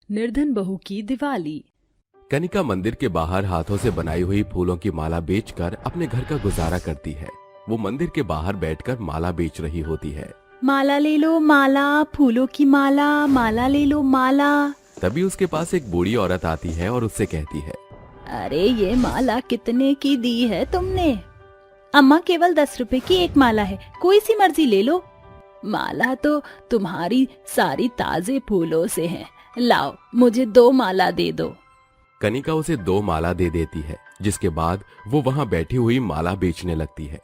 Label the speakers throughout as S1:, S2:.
S1: निर्धन बहू की दिवाली।
S2: कनिका मंदिर के बाहर हाथों से बनाई हुई फूलों की माला बेचकर अपने घर का गुजारा करती है। वो मंदिर के बाहर बैठकर माला बेच रही होती है।
S1: माला ले लो माला, फूलों की माला, माला ले लो माला।
S2: तभी उसके पास एक बूढ़ी औरत आती है और उससे कहती है,
S1: अरे ये माला कितने की दी है तुमने? अम्मा केवल 10 रुपए की एक माला है, कोई सी मर्जी ले लो। माला तो तुम्हारी सारी ताजे फूलों से है, लाओ मुझे 2 माला दे दो।
S2: कनिका उसे 2 माला दे देती है, जिसके बाद वो वहां बैठी हुई माला बेचने लगती है।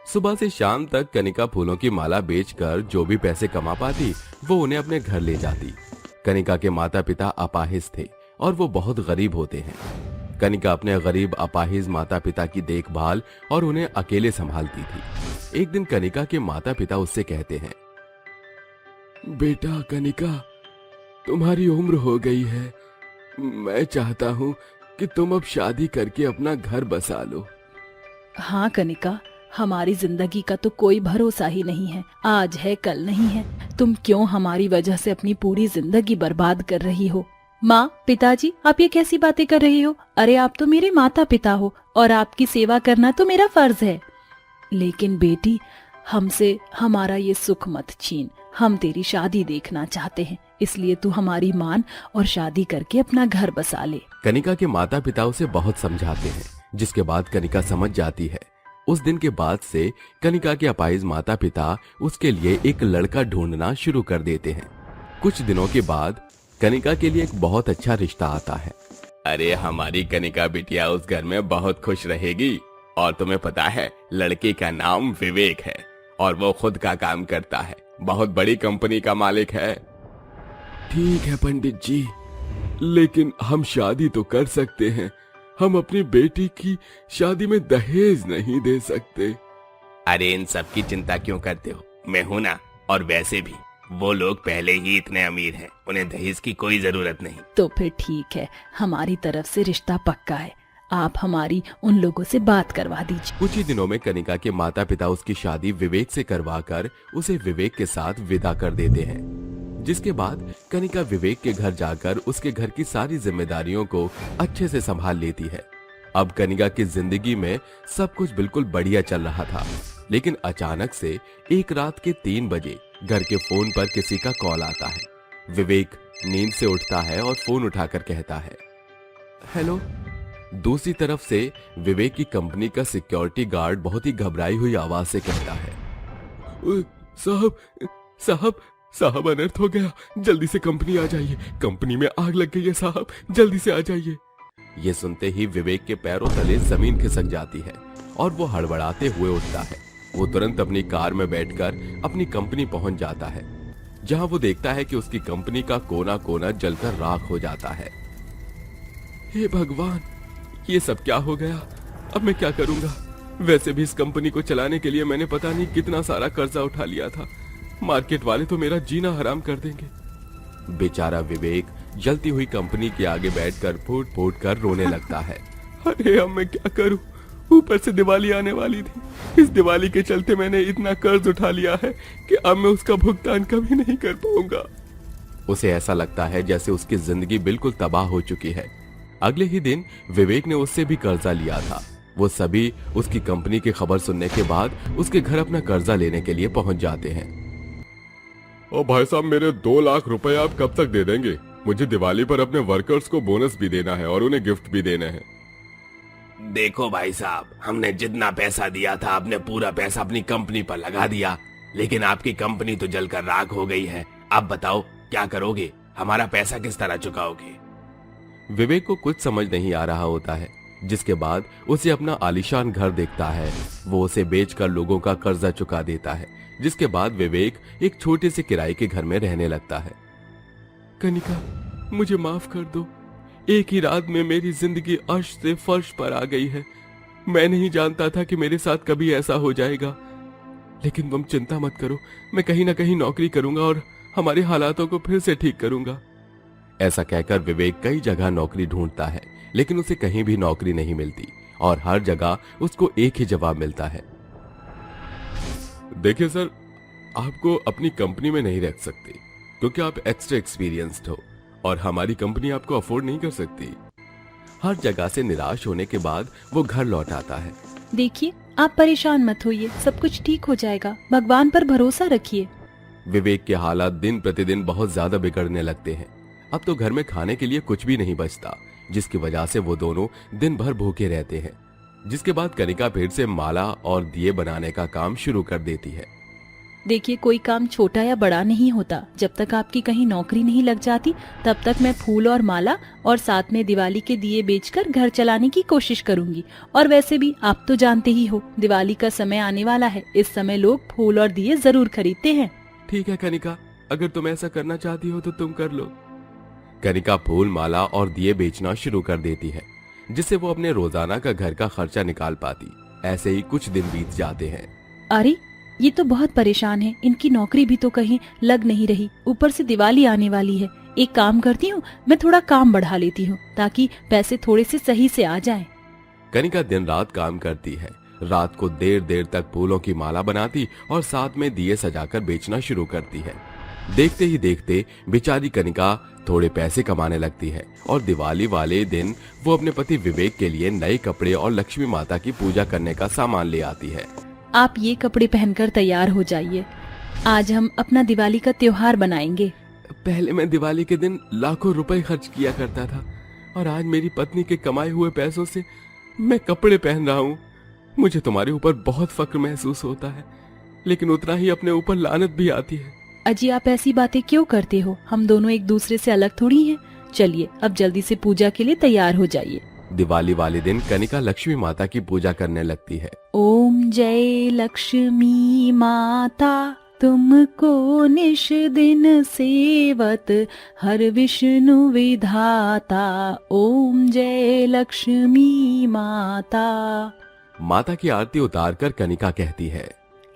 S2: सुबह से शाम तक कनिका फूलों की माला बेचकर जो भी पैसे कमा पाती वो उन्हें अपने घर ले जाती। कनिका के माता पिता अपाहिज थे और वो बहुत गरीब होते हैं। कनिका अपने गरीब अपाहिज माता पिता की देखभाल और उन्हें अकेले संभालती थी। एक दिन कनिका के माता पिता उससे कहते हैं, बेटा कनिका, तुम्हारी उम्र हो गई है। मैं चाहता हूँ कि तुम अब शादी करके अपना घर बसा लो।
S1: हाँ कनिका, हमारी जिंदगी का तो कोई भरोसा ही नहीं है, आज है कल नहीं है। तुम क्यों हमारी वजह से अपनी पूरी जिंदगी बर्बाद कर रही हो? माँ, पिताजी, आप ये कैसी बातें कर रही हो? अरे आप तो मेरे माता पिता हो और आपकी सेवा करना तो मेरा फर्ज है। लेकिन बेटी, हमसे हमारा ये सुख मत छीन, हम तेरी शादी देखना चाहते हैं, इसलिए तू हमारी मान और शादी करके अपना घर बसा ले।
S2: कनिका के माता पिता उसे बहुत समझाते हैं, जिसके बाद कनिका समझ जाती है। उस दिन के बाद से कनिका के अपाहिज माता पिता उसके लिए एक लड़का ढूंढना शुरू कर देते हैं। कुछ दिनों के बाद कनिका के लिए एक बहुत अच्छा रिश्ता आता है। अरे हमारी कनिका बिटिया उस घर में बहुत खुश रहेगी। और तुम्हें पता है, लड़के का नाम विवेक है और वो खुद का काम करता है, बहुत बड़ी कंपनी का मालिक है। ठीक है पंडित जी, लेकिन हम शादी तो कर सकते हैं, हम अपनी बेटी की शादी में दहेज नहीं दे सकते। अरे इन सब की चिंता क्यों करते हो, मैं हूं ना। और वैसे भी वो लोग पहले ही इतने अमीर हैं, उन्हें दहेज की कोई जरूरत नहीं।
S1: तो फिर ठीक है, हमारी तरफ से रिश्ता पक्का है, आप हमारी उन लोगों से बात करवा दीजिए।
S2: कुछ ही दिनों में कनिका के माता पिता उसकी शादी विवेक से करवाकर उसे विवेक के साथ विदा कर देते हैं। जिसके बाद कनिका विवेक के घर जाकर उसके घर की सारी जिम्मेदारियों को अच्छे से संभाल लेती है। अब कनिका की जिंदगी में सब कुछ बिल्कुल बढ़िया चल रहा था, लेकिन अचानक से एक रात के 3 बजे घर के फोन पर किसी का कॉल आता है। विवेक नींद से उठता है और फोन उठाकर कहता है, हेलो। दूसरी तरफ से विवेक की कंपनी का सिक्योरिटी गार्ड बहुत ही घबराई हुई आवाज से कहता है, साहब साहब साहब, अनर्थ हो गया, जल्दी से कंपनी आ जाइए, कंपनी में आग लग गई है साहब, जल्दी से आ जाइए। ये सुनते ही विवेक के पैरों तले जमीन खिसक जाती है और वो हड़बड़ाते हुए उठता है। वो तुरंत अपनी कार में बैठकर अपनी कंपनी पहुंच जाता है, जहां वो देखता है कि उसकी कंपनी का कोना कोना जलकर राख हो जाता है। हे भगवान, ये सब क्या हो गया? अब मैं क्या करूंगा? वैसे भी इस कंपनी को चलाने के लिए मैंने पता नहीं कितना सारा कर्जा उठा लिया था, मार्केट वाले तो मेरा जीना हराम कर देंगे। बेचारा विवेक जलती हुई कंपनी के आगे बैठकर फूट फूट कर रोने लगता है। अरे अब मैं क्या करूं? ऊपर से दिवाली आने वाली थी, इस दिवाली के चलते मैंने इतना कर्ज उठा लिया है कि अब मैं उसका भुगतान कभी नहीं कर पाऊंगा। उसे ऐसा लगता है जैसे उसकी जिंदगी बिल्कुल तबाह हो चुकी है। अगले ही दिन विवेक ने उससे भी कर्जा लिया था। वो सभी उसकी कंपनी की खबर सुनने के बाद उसके घर अपना कर्जा लेने के लिए पहुंच जाते हैं। ओ भाई साहब, मेरे 2 लाख रुपए आप कब तक दे देंगे? मुझे दिवाली पर अपने वर्कर्स को बोनस भी देना है और उन्हें गिफ्ट भी देने हैं। देखो भाई साहब, हमने जितना पैसा दिया था आपने पूरा पैसा अपनी कंपनी पर लगा दिया, लेकिन आपकी कंपनी तो जलकर राख हो गई है। अब बताओ क्या करोगे? हमारा पैसा किस तरह चुकाओगे? विवेक को कुछ समझ नहीं आ रहा होता है, जिसके बाद उसे अपना आलीशान घर देखता है। वो उसे बेचकर लोगों का कर्जा चुका देता है, जिसके बाद विवेक एक छोटे से किराए के घर में रहने लगता है। कनिका, मुझे माफ कर दो, एक ही रात में मेरी जिंदगी अर्श से फर्श पर आ गई है। मैं नहीं जानता था कि मेरे साथ कभी ऐसा हो जाएगा, लेकिन तुम चिंता मत करो, मैं कहीं ना कहीं नौकरी करूंगा और हमारे हालातों को फिर से ठीक करूंगा। ऐसा कहकर विवेक कई जगह नौकरी ढूंढता है, लेकिन उसे कहीं भी नौकरी नहीं मिलती और हर जगह उसको एक ही जवाब मिलता है, देखिए सर, आपको अपनी कंपनी में नहीं रख सकते क्योंकि आप एक्स्ट्रा एक्सपीरियंस्ड हो और हमारी कंपनी आपको अफोर्ड नहीं कर सकती। हर जगह से निराश होने के बाद वो घर लौट आता है।
S1: देखिए, आप परेशान मत होइए, सब कुछ ठीक हो जाएगा, भगवान पर भरोसा रखिए।
S2: विवेक के हालात दिन प्रतिदिन बहुत ज्यादा बिगड़ने लगते हैं। अब तो घर में खाने के लिए कुछ भी नहीं बचता, जिसकी वजह से वो दोनों दिन भर भूखे रहते हैं। जिसके बाद कनिका फिर से माला और दिए बनाने का काम शुरू कर देती है।
S1: देखिए, कोई काम छोटा या बड़ा नहीं होता। जब तक आपकी कहीं नौकरी नहीं लग जाती तब तक मैं फूल और माला और साथ में दिवाली के दिए बेचकर घर चलाने की कोशिश करूंगी। और वैसे भी आप तो जानते ही हो, दिवाली का समय आने वाला है। इस समय लोग फूल और दिए जरूर खरीदते हैं।
S2: ठीक है कनिका, अगर तुम ऐसा करना चाहती हो तो तुम कर लो। कनिका फूल, माला और दिए बेचना शुरू कर देती है, जिससे वो अपने रोजाना का घर का खर्चा निकाल पाती। ऐसे ही कुछ दिन बीत जाते हैं।
S1: अरे, ये तो बहुत परेशान है। इनकी नौकरी भी तो कहीं लग नहीं रही, ऊपर से दिवाली आने वाली है। एक काम करती हूँ, मैं थोड़ा काम बढ़ा लेती हूँ ताकि पैसे थोड़े से सही से आ जाएं।
S2: कनिका दिन रात काम करती है। रात को देर देर तक फूलों की माला बनाती और साथ में दिए सजाकर बेचना शुरू करती है। देखते ही देखते बेचारी कनिका थोड़े पैसे कमाने लगती है और दिवाली वाले दिन वो अपने पति विवेक के लिए नए कपड़े और लक्ष्मी माता की पूजा करने का सामान ले आती है।
S1: आप ये कपड़े पहनकर तैयार हो जाइए, आज हम अपना दिवाली का त्योहार बनाएंगे।
S2: पहले मैं दिवाली के दिन लाखों रुपए खर्च किया करता था और आज मेरी पत्नी के कमाए हुए पैसों से मैं कपड़े पहन रहा हूँ। मुझे तुम्हारे ऊपर बहुत फक्र महसूस होता है, लेकिन उतना ही अपने ऊपर लानत भी आती है।
S1: अजी, आप ऐसी बातें क्यों करते हो? हम दोनों एक दूसरे से अलग थोड़ी हैं। चलिए, अब जल्दी से पूजा के लिए तैयार हो जाइए।
S2: दिवाली वाले दिन कनिका लक्ष्मी माता की पूजा करने लगती है।
S1: ओम जय लक्ष्मी माता, तुमको निश दिन सेवत, हर विष्णु विधाता। ओम जय लक्ष्मी माता।
S2: माता की आरती उतारकर कनिका कहती है,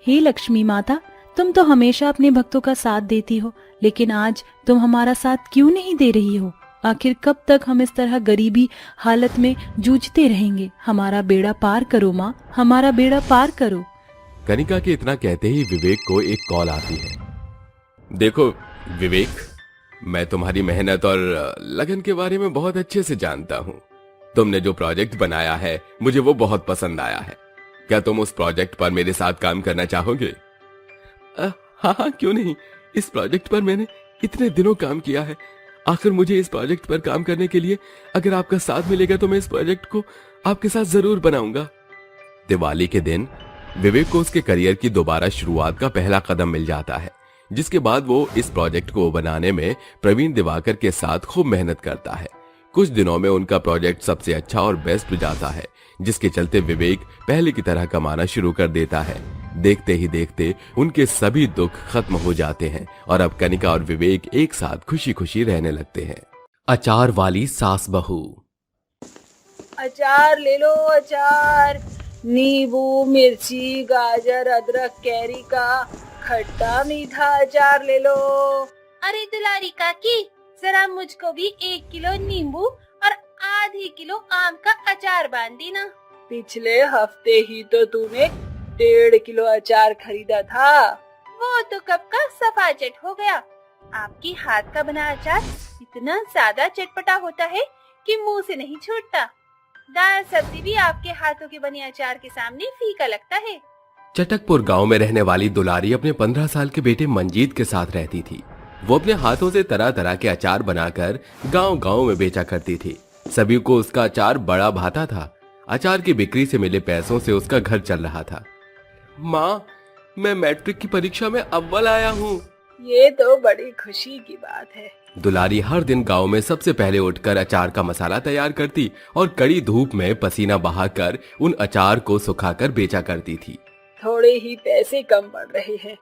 S1: हे लक्ष्मी माता, तुम तो हमेशा अपने भक्तों का साथ देती हो, लेकिन आज तुम हमारा साथ क्यों नहीं दे रही हो? आखिर कब तक हम इस तरह गरीबी हालत में जूझते रहेंगे? हमारा बेड़ा पार करो माँ, हमारा बेड़ा पार करो।
S2: कनिका के इतना कहते ही विवेक को एक कॉल आती है। देखो विवेक, मैं तुम्हारी मेहनत और लगन के बारे में बहुत अच्छे से जानता हूँ। तुमने जो प्रोजेक्ट बनाया है मुझे वो बहुत पसंद आया है। क्या तुम उस प्रोजेक्ट पर मेरे साथ काम करना चाहोगे? हाँ हाँ, क्यों नहीं। इस प्रोजेक्ट पर मैंने इतने दिनों काम किया है। आखिर मुझे इस प्रोजेक्ट पर काम करने के लिए अगर आपका साथ मिलेगा तो मैं इस प्रोजेक्ट को आपके साथ जरूर बनाऊंगा। दिवाली के दिन विवेक को उसके करियर की दोबारा शुरुआत का पहला कदम मिल जाता है, जिसके बाद वो इस प्रोजेक्ट को बनाने में प्रवीण दिवाकर के साथ खूब मेहनत करता है। कुछ दिनों में उनका प्रोजेक्ट सबसे अच्छा और बेस्ट जाता है, जिसके चलते विवेक पहले की तरह कमाना शुरू कर देता है। देखते ही देखते उनके सभी दुख खत्म हो जाते हैं और अब कनिका और विवेक एक साथ खुशी खुशी रहने लगते हैं। अचार वाली सास बहू।
S3: अचार ले लो, अचार। नींबू, मिर्ची, गाजर, अदरक, कैरी का खट्टा मीठा अचार ले लो।
S4: अरे दुलारी काकी, जरा मुझको भी 1 किलो नींबू और आधी किलो आम का अचार बांध देना।
S3: पिछले हफ्ते ही तो तूने 1.5 किलो अचार खरीदा था।
S4: वो तो कब का सफाचट हो गया। आपकी हाथ का बना अचार इतना ज्यादा चटपटा होता है कि मुंह से नहीं छूटता। दाल सब्जी भी आपके हाथों के बने अचार के सामने फीका लगता है।
S2: चटकपुर गांव में रहने वाली दुलारी अपने 15 साल के बेटे मंजीत के साथ रहती थी। वो अपने हाथों से तरह तरह के अचार बनाकर गांव-गांव में बेचा करती थी। सभी को उसका अचार बड़ा भाता था। अचार की बिक्री से मिले पैसों से उसका घर चल रहा था। माँ, मैं मैट्रिक की परीक्षा में अव्वल आया हूँ।
S3: ये तो बड़ी खुशी की बात है।
S2: दुलारी हर दिन गांव में सबसे पहले उठकर अचार का मसाला तैयार करती और कड़ी धूप में पसीना बहाकर उन अचार को सुखाकर बेचा करती थी।
S3: थोड़े ही पैसे कम पड़ रहे हैं।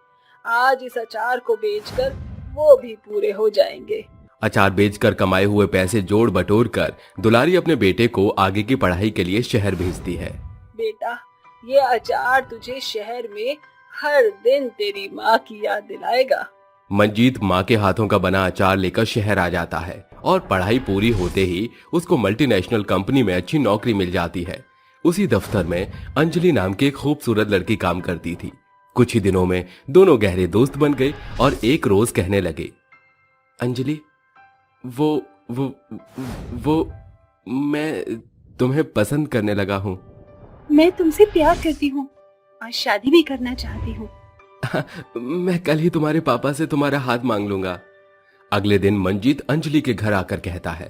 S3: आज इस अचार को बेचकर वो भी पूरे हो जाएंगे।
S2: अचार बेचकर कमाए हुए पैसे जोड़ बटोर कर दुलारी अपने बेटे को आगे की पढ़ाई के लिए शहर भेजती है।
S3: बेटा, ये अचार तुझे शहर में हर दिन तेरी माँ की याद दिलाएगा।
S2: मंजीत माँ के हाथों का बना अचार लेकर शहर आ जाता है और पढ़ाई पूरी होते ही उसको मल्टीनेशनल कंपनी में अच्छी नौकरी मिल जाती है। उसी दफ्तर में अंजलि नाम की एक खूबसूरत लड़की काम करती थी। कुछ ही दिनों में दोनों गहरे दोस्त बन गए और एक रोज कहने लगे, अंजलि, वो वो वो मैं तुम्हें पसंद करने लगा हूँ।
S4: मैं तुमसे प्यार करती हूँ और शादी भी करना चाहती हूँ।
S2: मैं कल ही तुम्हारे पापा से तुम्हारा हाथ मांग लूंगा। अगले दिन मंजीत अंजलि के घर आकर कहता है,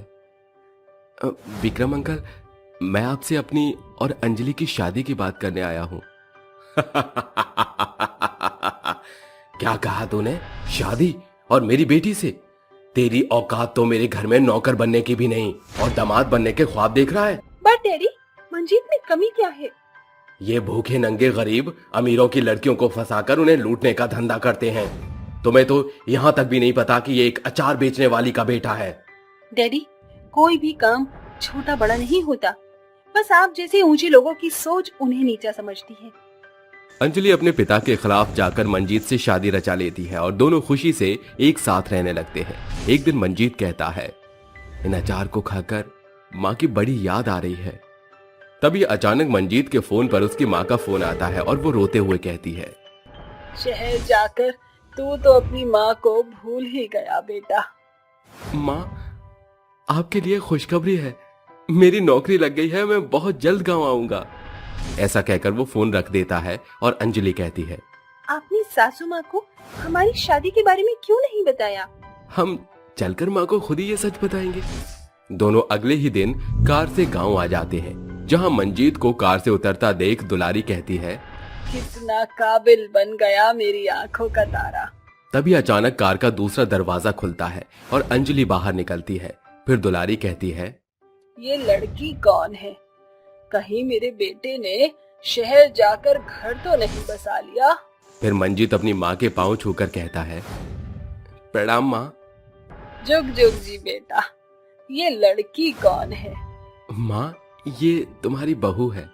S2: विक्रम अंकल, मैं आपसे अपनी और अंजलि की शादी की बात करने आया हूं। क्या कहा तूने? शादी? और मेरी बेटी से? तेरी औकात तो मेरे घर में नौकर बनने की भी नहीं और दामाद बनने के ख्वाब देख रहा है।
S4: बट डैडी, मंजीत में कमी क्या है?
S2: ये भूखे नंगे गरीब अमीरों की लड़कियों को फंसाकर उन्हें लूटने का धंधा करते हैं। तुम्हें तो यहाँ तक भी नहीं पता कि ये एक अचार बेचने वाली का बेटा है।
S4: डैडी, कोई भी काम छोटा बड़ा नहीं होता, बस आप जैसे ऊंचे लोगों की सोच उन्हें नीचा समझती है।
S2: अंजलि अपने पिता के खिलाफ जाकर मंजीत से शादी रचा लेती है और दोनों खुशी से एक साथ रहने लगते हैं। एक दिन मंजीत कहता है, इन अचार को खाकर माँ की बड़ी याद आ रही है। तभी अचानक मंजीत के फोन पर उसकी माँ का फोन आता है और वो रोते हुए कहती है,
S3: शहर जाकर तू तो अपनी माँ को भूल ही गया बेटा।
S2: माँ, आपके लिए खुशखबरी है, मेरी नौकरी लग गई है, मैं बहुत जल्द गांव आऊंगा। ऐसा कहकर वो फोन रख देता है और अंजलि कहती है,
S4: आपने सासू माँ को हमारी शादी के बारे में क्यों नहीं बताया?
S2: हम चलकर माँ को खुद ही ये सच बताएंगे। दोनों अगले ही दिन कार से गांव आ जाते हैं, जहां मंजीत को कार से उतरता देख दुलारी कहती है,
S3: कितना काबिल बन गया मेरी आंखों का तारा।
S2: तभी अचानक कार का दूसरा दरवाजा खुलता है और अंजलि बाहर निकलती है। फिर दुलारी कहती है,
S3: ये लड़की कौन है? कहीं मेरे बेटे ने शहर जाकर घर तो नहीं बसा लिया?
S2: फिर मंजीत अपनी माँ के पांव छूकर कहता है, प्रणाम माँ।
S3: जुग जुग जी बेटा। ये लड़की कौन है?
S2: माँ, ये तुम्हारी बहू है।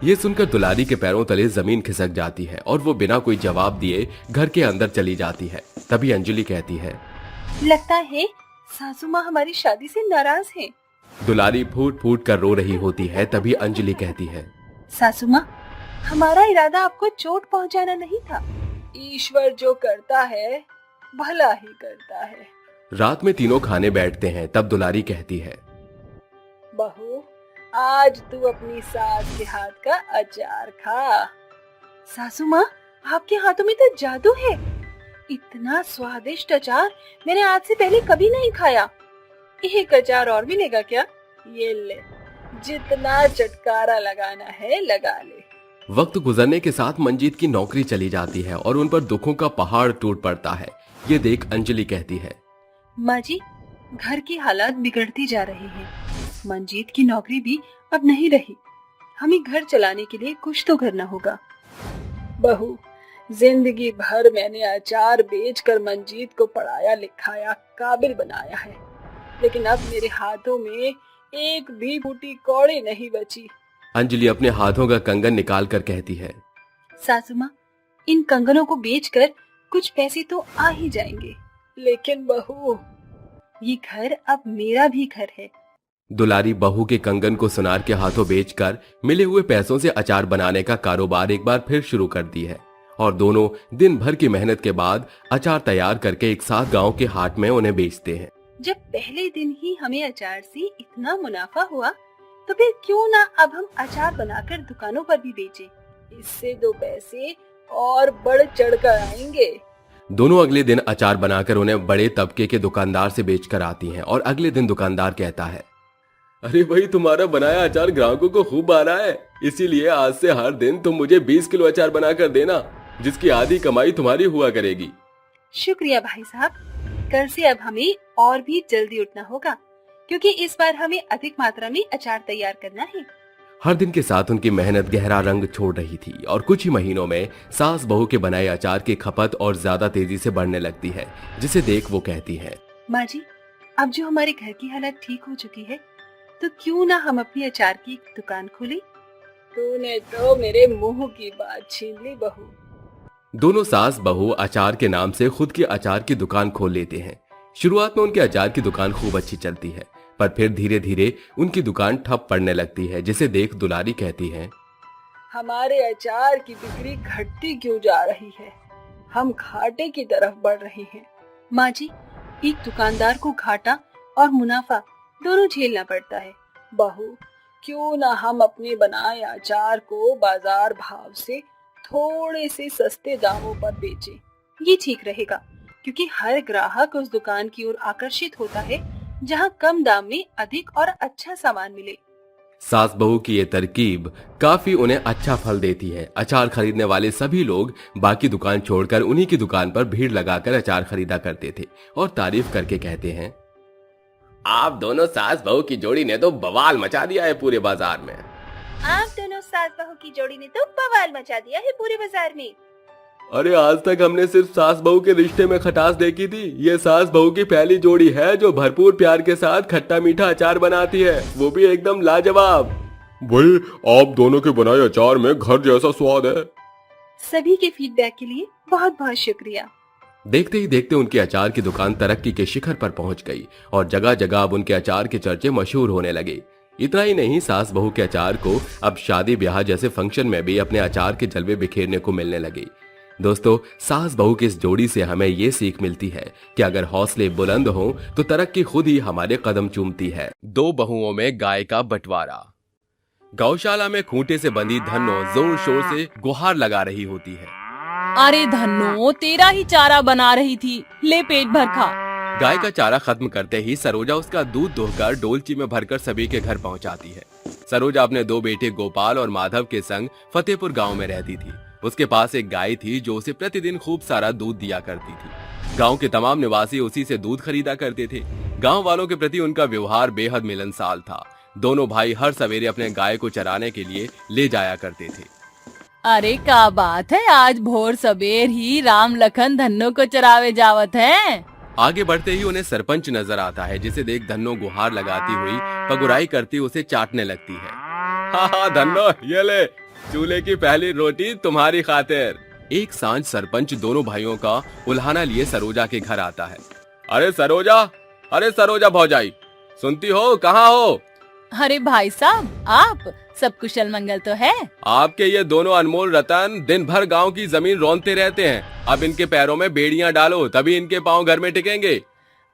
S2: ये सुनकर दुलारी के पैरों तले जमीन खिसक जाती है और वो बिना कोई जवाब दिए घर के अंदर चली जाती है। तभी अंजलि कहती है,
S4: लगता है सासू माँ हमारी शादी से नाराज है।
S2: दुलारी फूट फूट कर रो रही होती है। तभी अंजलि कहती है,
S4: सासू माँ, हमारा इरादा आपको चोट पहुँचाना नहीं था।
S3: ईश्वर जो करता है भला ही करता है।
S2: रात में तीनों खाने बैठते हैं। तब दुलारी कहती है,
S3: बहू, आज तू अपनी सास के हाथ का अचार खा।
S4: सासू माँ, आपके हाथों में तो जादू है। इतना स्वादिष्ट अचार मैंने आज से पहले कभी नहीं खाया।
S3: एक अचार और मिलेगा क्या? ये ले, जितना चटकारा लगाना है लगा ले।
S2: वक्त गुजरने के साथ मंजीत की नौकरी चली जाती है और उन पर दुखों का पहाड़ टूट पड़ता है। ये देख अंजलि कहती है,
S4: माँ जी, घर की हालात बिगड़ती जा रही हैं। मंजीत की नौकरी भी अब नहीं रही। हमें घर चलाने के लिए कुछ तो करना होगा।
S3: बहू, जिंदगी भर मैंने अचार बेचकर मंजीत को पढ़ाया लिखाया काबिल बनाया है, लेकिन अब मेरे हाथों में एक भी फूटी कौड़ी नहीं बची।
S2: अंजलि अपने हाथों का कंगन निकाल कर कहती है,
S4: सासू माँ, इन कंगनों को बेचकर कुछ पैसे तो आ ही जाएंगे।
S3: लेकिन बहू,
S4: ये घर अब मेरा भी घर है।
S2: दुलारी बहू के कंगन को सुनार के हाथों बेचकर मिले हुए पैसों से अचार बनाने का कारोबार एक बार फिर शुरू कर दी है और दोनों दिन भर की मेहनत के बाद अचार तैयार करके एक साथ गांव के हाट में उन्हें बेचते हैं।
S4: जब पहले दिन ही हमें अचार से इतना मुनाफा हुआ, तो फिर क्यों ना अब हम अचार बनाकर दुकानों पर भी बेचें।
S3: इससे दो पैसे और बढ़ चढ़ कर आएंगे।
S2: दोनों अगले दिन अचार बनाकर उन्हें बड़े तबके के दुकानदार से बेचकर आती हैं और अगले दिन दुकानदार कहता है, अरे भाई, तुम्हारा बनाया अचार ग्राहकों को खूब आ रहा है, इसीलिए आज से हर दिन तुम मुझे 20 किलो अचार बनाकर देना, जिसकी आधी कमाई तुम्हारी हुआ करेगी।
S4: शुक्रिया भाई साहब। कल से अब हमें और भी जल्दी उठना होगा, क्योंकि इस बार हमें अधिक मात्रा में अचार तैयार करना है।
S2: हर दिन के साथ उनकी मेहनत गहरा रंग छोड़ रही थी और कुछ ही महीनों में सास बहू के बनाए अचार की खपत और ज्यादा तेजी से बढ़ने लगती है, जिसे देख वो कहती है,
S4: माँ जी, अब जो हमारे घर की हालत ठीक हो चुकी है, तो क्यों ना हम अपनी अचार की एक दुकान खोलें।
S3: तूने तो मेरे मुंह की बात छीन ली बहू।
S2: दोनों सास बहू अचार के नाम से खुद की अचार की दुकान खोल लेते हैं। शुरुआत में उनके अचार की दुकान खूब अच्छी चलती है, पर फिर धीरे धीरे उनकी दुकान ठप पड़ने लगती है, जिसे देख दुलारी कहती है,
S3: हमारे अचार की बिक्री घटती क्यों जा रही है? हम घाटे की तरफ बढ़ रहे हैं।
S4: माँ जी,
S3: एक दुकानदार को घाटा और मुनाफा दोनों झेलना पड़ता है। बहू, क्यों ना हम अपने बनाए अचार को बाजार भाव से थोड़े से सस्ते दामों पर बेचें। ये ठीक रहेगा, क्योंकि हर ग्राहक उस दुकान की ओर आकर्षित होता है जहां कम दाम में अधिक और अच्छा सामान मिले।
S2: सास बहू की ये तरकीब काफी उन्हें अच्छा फल देती है। अचार खरीदने वाले सभी लोग बाकी दुकान छोड़कर उन्हीं की दुकान पर भीड़ लगाकर अचार खरीदा करते थे और तारीफ करके कहते हैं, आप दोनों सास बहू की जोड़ी ने तो बवाल मचा दिया है पूरे बाजार में।
S4: आप दोनों सास बहू की जोड़ी ने तो बवाल मचा दिया है पूरे बाजार में।
S2: अरे आज तक हमने सिर्फ सास बहू के रिश्ते में खटास देखी थी। ये सास बहू की पहली जोड़ी है जो भरपूर प्यार के साथ खट्टा मीठा अचार बनाती है, वो भी एकदम लाजवाब।
S5: भाई, आप दोनों के बनाए अचार में घर जैसा स्वाद है।
S3: सभी के फीडबैक के लिए बहुत बहुत शुक्रिया।
S2: देखते ही देखते उनकी अचार की दुकान तरक्की के शिखर पर पहुंच गई और जगह जगह अब उनके अचार के चर्चे मशहूर होने लगे। इतना ही नहीं, सास बहू के अचार को अब शादी ब्याह जैसे फंक्शन में भी अपने अचार के जलवे बिखेरने को मिलने लगे। दोस्तों, सास बहू की इस जोड़ी से हमें ये सीख मिलती है कि अगर हौसले बुलंद हों तो तरक्की खुद ही हमारे कदम चूमती है। दो बहुओं में गाय का बंटवारा। गौशाला में खूंटे से बंधी धन्नो जोर शोर से गुहार लगा रही होती है।
S1: अरे धन्नो, तेरा ही चारा बना रही थी, ले पेट भर खा।
S2: गाय का चारा खत्म करते ही सरोजा उसका दूध दोहकर डोलची में भरकर सभी के घर पहुंचाती है। सरोजा अपने दो बेटे गोपाल और माधव के संग फतेहपुर गांव में रहती थी। उसके पास एक गाय थी जो उसे प्रतिदिन खूब सारा दूध दिया करती थी। गांव के तमाम निवासी उसी से दूध खरीदा करते थे। गांव वालों के प्रति उनका व्यवहार बेहद मिलनसार था। दोनों भाई हर सवेरे अपने गाय को चराने के लिए ले जाया करते थे।
S1: अरे क्या बात है, आज भोर सबेर ही राम लखन धन्नो को चरावे जावत है।
S2: आगे बढ़ते ही उन्हें सरपंच नजर आता है, जिसे देख धन्नो गुहार लगाती हुई पगुराई करती उसे चाटने लगती है। हाँ धन्नो, ये ले, चूल्हे की पहली रोटी तुम्हारी खातिर। एक सांझ सरपंच दोनों भाइयों का उल्हाना लिए सरोजा के घर आता है। अरे सरोजा भौजाई, सुनती हो, कहाँ हो?
S1: अरे भाई साहब, आप सब कुशल मंगल तो है?
S2: आपके ये दोनों अनमोल रतन दिन भर गांव की जमीन रौंदते रहते हैं। अब इनके पैरों में बेड़ियां डालो, तभी इनके पांव घर में टिकेंगे।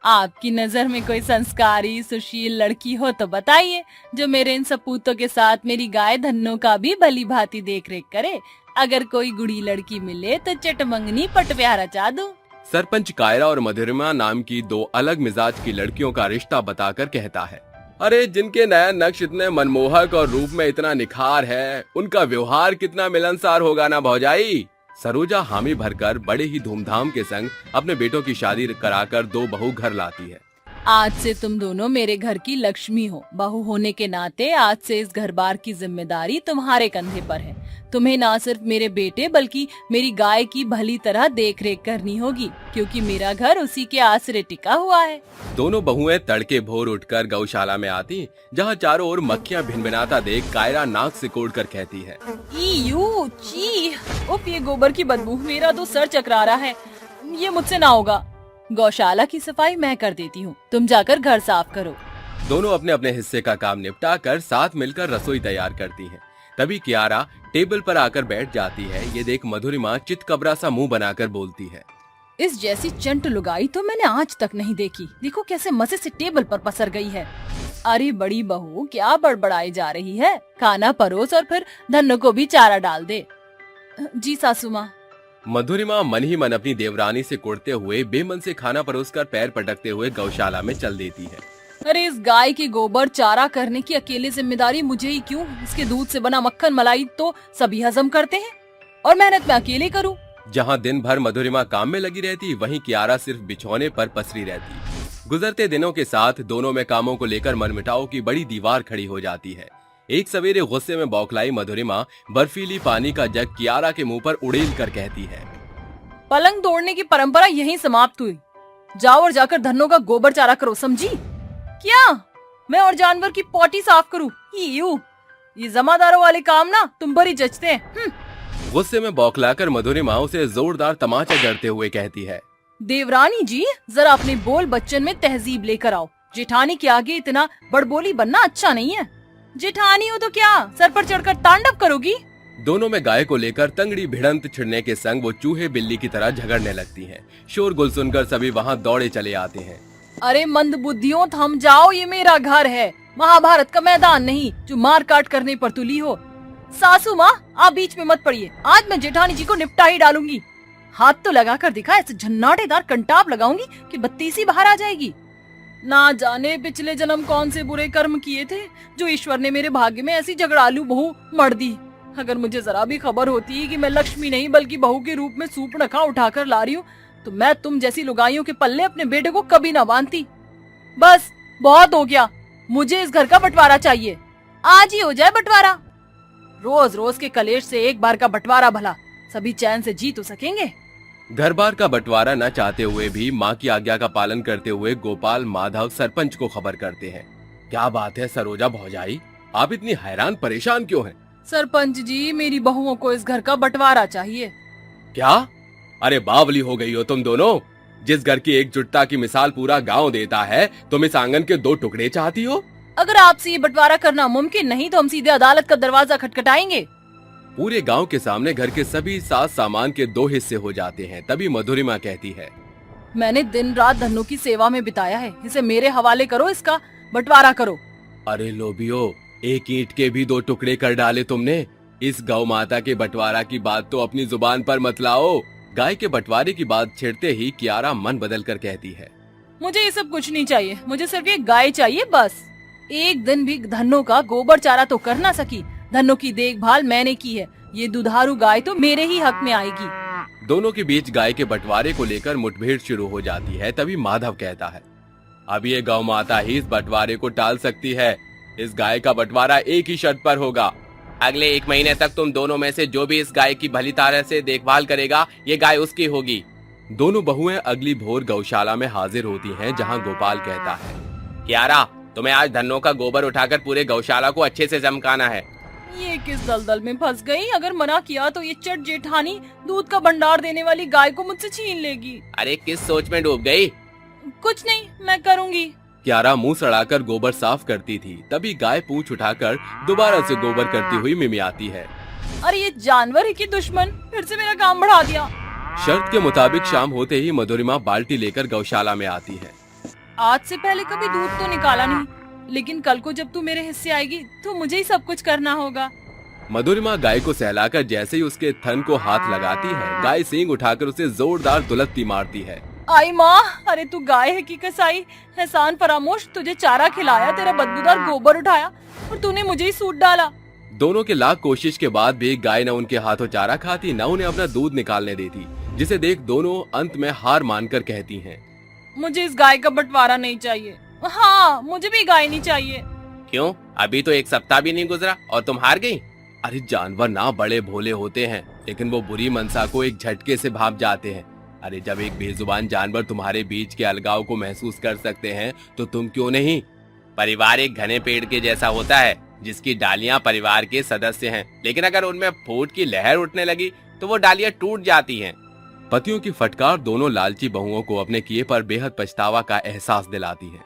S1: आपकी नजर में कोई संस्कारी सुशील लड़की हो तो बताइए, जो मेरे इन सपूतों के साथ मेरी गाय धन्नो का भी भली भांति देख रेख करे। अगर कोई गुड़ी लड़की मिले तो चटमंगनी पटव्याह रचा दूं।
S2: सरपंच कायरा और मधुरिमा नाम की दो अलग मिजाज की लड़कियों का रिश्ता बताकर कहता है। अरे जिनके नयन नक्श इतने मनमोहक और रूप में इतना निखार है, उनका व्यवहार कितना मिलनसार होगा ना भौजाई। सरोजा हामी भरकर बड़े ही धूमधाम के संग अपने बेटों की शादी कराकर दो बहू घर लाती है।
S1: आज से तुम दोनों मेरे घर की लक्ष्मी हो। बहू होने के नाते आज से इस घर बार की जिम्मेदारी तुम्हारे कंधे पर है। तुम्हें ना सिर्फ मेरे बेटे बल्कि मेरी गाय की भली तरह देख रेख करनी होगी, क्योंकि मेरा घर उसी के आसरे टिका हुआ है। दोनों
S2: बहुएं तड़के भोर उठकर गौशाला में आती, जहाँ चारों ओर मक्खियाँ भिनभिनाता देख कायरा नाक सिकोड़कर कहती है,
S1: ईयू, ची, उफ, ये गोबर की बदबू, मेरा तो सर चकरा रहा है, ये मुझसे ना होगा। गौशाला की सफाई मैं कर देती हूँ, तुम जाकर घर साफ करो।
S2: दोनों अपने अपने हिस्से का काम निपटा कर साथ मिलकर रसोई तैयार करती हैं। तभी कियारा टेबल पर आकर बैठ जाती है। ये देख मधुरिमा चितकबरा सा मुंह बनाकर बोलती है,
S1: इस जैसी चंट लुगाई तो मैंने आज तक नहीं देखी। देखो कैसे मजे से टेबल पर पसर गई है। अरे बड़ी बहू, क्या बड़बड़ाई जा रही है? खाना परोस और फिर धन्नो को भी चारा डाल दे। जी सासू माँ।
S2: मधुरिमा मन ही मन अपनी देवरानी से कुड़ते हुए बेमन से खाना परोसकर पैर पटकते हुए गौशाला में चल देती है।
S1: अरे इस गाय की गोबर चारा करने की अकेले जिम्मेदारी मुझे ही क्यों? इसके दूध से बना मक्खन मलाई तो सभी हजम करते हैं और मेहनत मैं अकेले करूं।
S2: जहां दिन भर मधुरिमा काम में लगी रहती, वहीं कियारा सिर्फ बिछौने पर पसरी रहती। गुजरते दिनों के साथ दोनों में कामों को लेकर मनमुटाव की बड़ी दीवार खड़ी हो जाती है। एक सवेरे गुस्से में बौखलाई मधुरिमा बर्फीली पानी का जग कियारा के मुंह पर उड़ेल कर कहती है,
S1: पलंग तोड़ने की परंपरा यहीं समाप्त हुई। जाओ और जाकर धन्नो का गोबर चारा करो, समझी? क्या मैं और जानवर की पोटी साफ करूं? ये जमादारों वाले काम ना तुम पर ही जचते हैं।
S2: गुस्से में बौखलाकर मधुरिमा उसे जोरदार तमाचा जड़ते हुए कहती है,
S1: देवरानी जी, जरा अपने बोल बच्चन में तहजीब लेकर आओ। जेठानी के आगे इतना बड़बोली बनना अच्छा नहीं है। जेठानी हो तो क्या सर पर चढ़कर तांडव करोगी?
S2: दोनों में गाय को लेकर तंगड़ी भिड़ंत छिड़ने के संग वो चूहे बिल्ली की तरह झगड़ने लगती हैं। शोरगुल सुनकर सभी वहाँ दौड़े चले आते हैं।
S1: अरे मंद बुद्धियों, थम जाओ, ये मेरा घर है, महाभारत का मैदान नहीं जो मार काट करने पर तुली हो। सासू माँ, आप बीच में मत पड़िए, आज मैं जेठानी जी को निपटा ही डालूंगी। हाथ तो लगा कर दिखा, ऐसे झन्नाटेदार कंटाप लगाऊंगी कि बत्तीसी बाहर आ जाएगी। ना जाने पिछले जन्म कौन से बुरे कर्म किए थे जो ईश्वर ने मेरे भाग्य में ऐसी झगड़ालू बहू मर दी। अगर मुझे जरा भी खबर होती कि मैं लक्ष्मी नहीं बल्कि बहू के रूप में सूर्पणखा उठाकर ला रही हूँ तो मैं तुम जैसी लुगाइयों के पल्ले अपने बेटे को कभी ना बांधती। बस बहुत हो गया, मुझे इस घर का बंटवारा चाहिए, आज ही हो जाए बंटवारा। रोज रोज के कलेश से एक बार का बंटवारा भला, सभी चैन से जी तो सकेंगे।
S2: घर बार का बंटवारा न चाहते हुए भी माँ की आज्ञा का पालन करते हुए गोपाल माधव सरपंच को खबर करते हैं। क्या बात है सरोजा भौजाई, आप इतनी हैरान परेशान क्यों हैं?
S1: सरपंच जी, मेरी बहुओं को इस घर का बंटवारा चाहिए।
S2: क्या? अरे बावली हो गई हो तुम दोनों। जिस घर की एकजुटता की मिसाल पूरा गांव देता है, तुम इस आंगन के 2 टुकड़े चाहती हो?
S1: अगर आपसे ये बंटवारा करना मुमकिन नहीं तो हम सीधे अदालत का दरवाजा खटखटाएंगे।
S2: पूरे गांव के सामने घर के सभी साज सामान के 2 हिस्से हो जाते हैं। तभी मधुरिमा कहती है,
S1: मैंने दिन रात धन्नो की सेवा में बिताया है, इसे मेरे हवाले करो, इसका बंटवारा करो।
S2: अरे लोबियो, एक ईंट के भी 2 टुकड़े कर डाले तुमने। इस गौ माता के बंटवारा की बात तो अपनी जुबान पर मत लाओ। गाय के बंटवारे की बात छेड़ते ही कियारा मन बदल कर कहती है,
S1: मुझे ये सब कुछ नहीं चाहिए, मुझे सिर्फ ये गाय चाहिए बस। एक दिन भी धन्नो का गोबर चारा तो कर ना सकी, धन्नो की देखभाल मैंने की है, ये दुधारू गाय तो मेरे ही हक में आएगी।
S2: दोनों के बीच गाय के बंटवारे को लेकर मुठभेड़ शुरू हो जाती है। तभी माधव कहता है, अब ये गौ माता ही इस बंटवारे को टाल सकती है। इस गाय का बंटवारा एक ही शर्त पर होगा, अगले 1 महीने तक तुम दोनों में से जो भी इस गाय की भली तरह से देखभाल करेगा, ये गाय उसकी होगी। दोनों बहुएं अगली भोर गौशाला में हाजिर होती हैं, जहां गोपाल कहता है, कियारा, तुम्हें आज धन्नो का गोबर उठाकर पूरे गौशाला को अच्छे से चमकाना है।
S1: ये किस दलदल में फंस गई? अगर मना किया तो ये चट जेठानी दूध का भंडार देने वाली गाय को मुझसे छीन लेगी।
S2: अरे किस सोच में डूब गई?
S1: कुछ नहीं, मैं करूँगी।
S2: कियारा मुंह सड़ाकर गोबर साफ करती थी। तभी गाय पूंछ उठाकर दोबारा से गोबर करती हुई मिमियाती है,
S1: अरे ये जानवर ही की दुश्मन फिर से मेरा काम बढ़ा दिया।
S2: शर्त के मुताबिक शाम होते ही मधुरिमा बाल्टी लेकर गौशाला में आती है।
S1: आज से पहले कभी दूध तो निकाला नहीं, लेकिन कल को जब तू मेरे हिस्से आएगी तो मुझे ही सब कुछ करना होगा।
S2: मधुरिमा गाय को सहलाकर जैसे ही उसके थन को हाथ लगाती है, गाय सींग उठाकर उसे जोरदार दुलत्ती मारती है।
S1: आई माँ, अरे तू गाय है की कसाई, एहसान फरामोश, तुझे चारा खिलाया, तेरा बदबूदार गोबर उठाया और तूने मुझे ही सूट डाला।
S2: दोनों के लाख कोशिश के बाद भी गाय न उनके हाथों चारा खाती, न उन्हें अपना दूध निकालने देती, जिसे देख दोनों अंत में हार मानकर कहती हैं,
S1: मुझे इस गाय का बंटवारा नहीं चाहिए। हाँ, मुझे भी गाय नहीं चाहिए।
S2: क्यों? अभी तो 1 सप्ताह भी नहीं गुजरा और तुम हार गई? अरे जानवर ना बड़े भोले होते हैं, लेकिन वो बुरी मनसा को एक झटके से भाप जाते हैं। अरे जब एक बेजुबान जानवर तुम्हारे बीच के अलगाव को महसूस कर सकते हैं तो तुम क्यों नहीं? परिवार एक घने पेड़ के जैसा होता है जिसकी डालियां परिवार के सदस्य हैं, लेकिन अगर उनमें फूट की लहर उठने लगी तो वो डालियां टूट जाती हैं। पतियों की फटकार दोनों लालची बहुओं को अपने किए पर बेहद पछतावा का एहसास दिलाती है।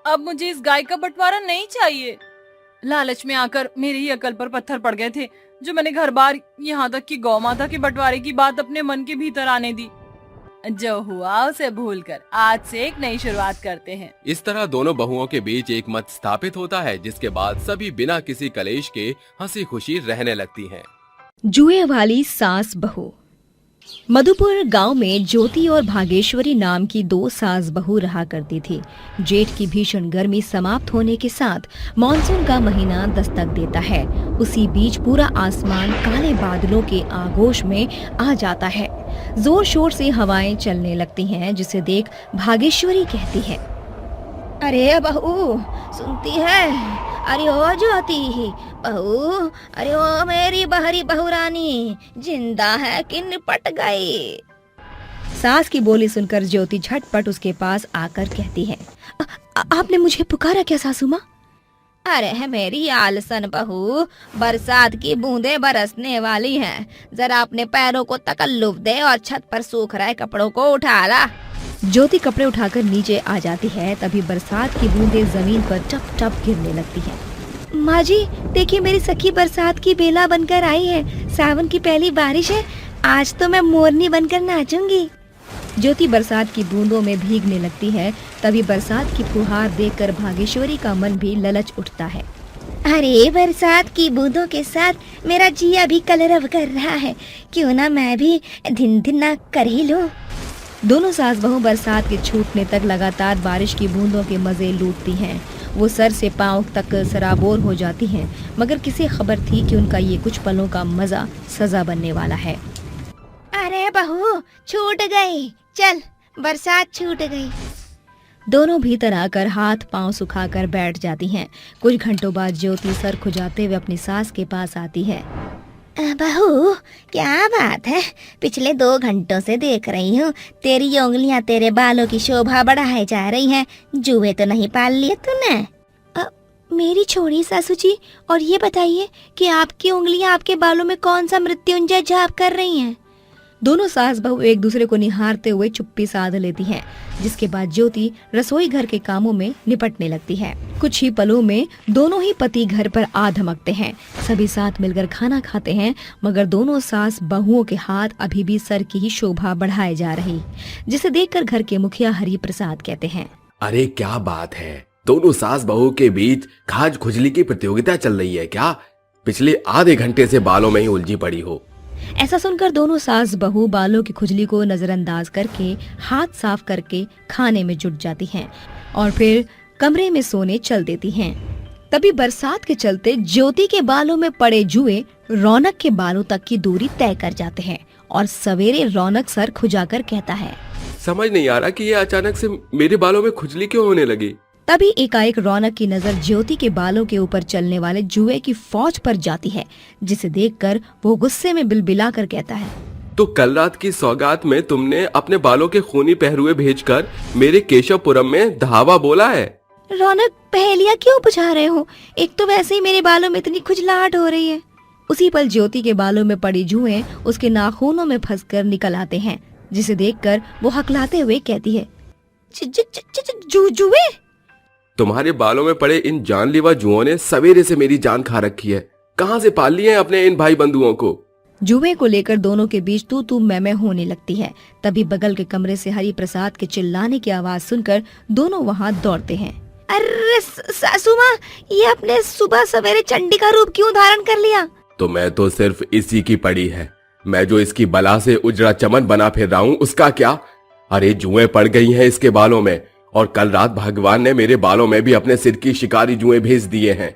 S1: अब मुझे इस गाय का बंटवारा नहीं चाहिए। लालच में आकर मेरे ही अकल पर पत्थर पड़ गए थे, जो मैंने घर बार यहाँ तक कि गौ माता के बंटवारे की बात अपने मन के भीतर आने दी। जो हुआ उसे भूलकर आज से एक नई शुरुआत करते हैं।
S2: इस तरह दोनों बहुओं के बीच एक मत स्थापित होता है, जिसके बाद सभी बिना किसी कलेश के हंसी खुशी रहने लगती हैं।
S6: जुए वाली सास बहू। मधुपुर गांव में ज्योति और भागेश्वरी नाम की 2 सास बहू रहा करती थी। जेठ की भीषण गर्मी समाप्त होने के साथ मानसून का महीना दस्तक देता है। उसी बीच पूरा आसमान काले बादलों के आगोश में आ जाता है। जोर शोर से हवाएं चलने लगती हैं, जिसे देख भागेश्वरी कहती है, अरे बहू सुनती है? अरे ओ ज्योति बहू, अरे ओ मेरी बहरी बहू रानी, जिंदा है कि निपट गई? सास की बोली सुनकर ज्योति झटपट उसके पास आकर कहती है, आपने मुझे पुकारा क्या सासू माँ? अरे है मेरी आलसन बहू, बरसात की बूंदें बरसने वाली हैं, जरा अपने पैरों को तकल्लुफ दे और छत पर सूख रहे कपड़ों को उठा ला। ज्योति कपड़े उठाकर नीचे आ जाती है। तभी बरसात की बूंदें जमीन पर टप टप गिरने लगती हैं। माँ जी देखिए, मेरी सखी बरसात की बेला बनकर आई है, सावन की पहली बारिश है, आज तो मैं मोरनी बनकर नाचूंगी। ज्योति बरसात की बूंदों में भीगने लगती है। तभी बरसात की फुहार देखकर भागेश्वरी का मन भी ललच उठता है। अरे बरसात की बूंदों के साथ मेरा जिया भी कलरव कर रहा है, क्यों ना मैं भी धिन धिना कर ही लूं। दोनों सास बहू बरसात के छूटने तक लगातार बारिश की बूंदों के मजे लूटती हैं। वो सर से पांव तक सराबोर हो जाती हैं, मगर किसे खबर थी कि उनका ये कुछ पलों का मजा सजा बनने वाला है। अरे बहू छूट गई, चल बरसात छूट गई। दोनों भीतर आकर हाथ पांव सुखाकर बैठ जाती हैं। कुछ घंटों बाद ज्योति सर खुजाते हुए अपनी सास के पास आती है। बहू क्या बात है, पिछले 2 घंटों से देख रही हूँ तेरी उंगलियाँ तेरे बालों की शोभा बढ़ाए जा रही हैं। जुए तो नहीं पाल लिए तूने? मेरी छोड़ी सासू जी, और ये बताइए कि आपकी उंगलियाँ आपके बालों में कौन सा मृत्युंजय जाप कर रही हैं? दोनों सास बहू एक दूसरे को निहारते हुए चुप्पी साध लेती हैं, जिसके बाद ज्योति रसोई घर के कामों में निपटने लगती है। कुछ ही पलों में दोनों ही पति घर पर आ धमकते हैं। सभी साथ मिलकर खाना खाते हैं, मगर दोनों सास बहुओं के हाथ अभी भी सर की ही शोभा बढ़ाए जा रही, जिसे देखकर घर के मुखिया हरि प्रसाद कहते हैं,
S2: अरे क्या बात है, दोनों सास बहू के बीच खाज खुजली की प्रतियोगिता चल रही है क्या? पिछले आधे घंटे से बालों में ही उलझी पड़ी हो।
S6: ऐसा सुनकर दोनों सास बहू बालों की खुजली को नजरअंदाज करके हाथ साफ करके खाने में जुट जाती हैं और फिर कमरे में सोने चल देती हैं। तभी बरसात के चलते ज्योति के बालों में पड़े जुए रौनक के बालों तक की दूरी तय कर जाते हैं और सवेरे रौनक सर खुजाकर कहता है,
S2: समझ नहीं आ रहा कि ये अचानक से मेरे बालों में खुजली क्यों होने लगी।
S6: तभी एकाएक रौनक की नजर ज्योति के बालों के ऊपर चलने वाले जुए की फौज पर जाती है, जिसे देखकर वो गुस्से में बिलबिला कर कहता है,
S2: तो कल रात की सौगात में तुमने अपने बालों के खूनी पहरुए भेजकर मेरे केशवपुरम में धावा बोला है।
S6: रौनक पहेलियां क्यों बुझा रहे हो? एक तो वैसे ही मेरे बालों में इतनी खुजलाहट हो रही है। उसी पल ज्योति के बालों में पड़ी जुएं उसके नाखूनों में फंसकर निकल आते हैं, जिसे देखकर वो हकलाते हुए कहती है, जुए?
S2: तुम्हारे बालों में पड़े इन जानलेवा जुओं ने सवेरे से मेरी जान खा रखी है। कहाँ से पाल लिए हैं अपने इन भाई बंधुओं को?
S6: जुए को लेकर दोनों के बीच तू मैं होने लगती है। तभी बगल के कमरे से हरि प्रसाद के चिल्लाने की आवाज सुनकर दोनों वहाँ दौड़ते हैं। अरे सासू माँ, ये आपने सुबह सवेरे चंडी का रूप क्यों धारण कर लिया?
S2: तो मैं तो सिर्फ इसी की पड़ी है, मैं जो इसकी बला से उजड़ा चमन बना फिर रहा हूँ उसका क्या? अरे जुएं पड़ गई हैं इसके बालों में, और कल रात भगवान ने मेरे बालों में भी अपने सिर की शिकारी जुएं भेज दिए हैं।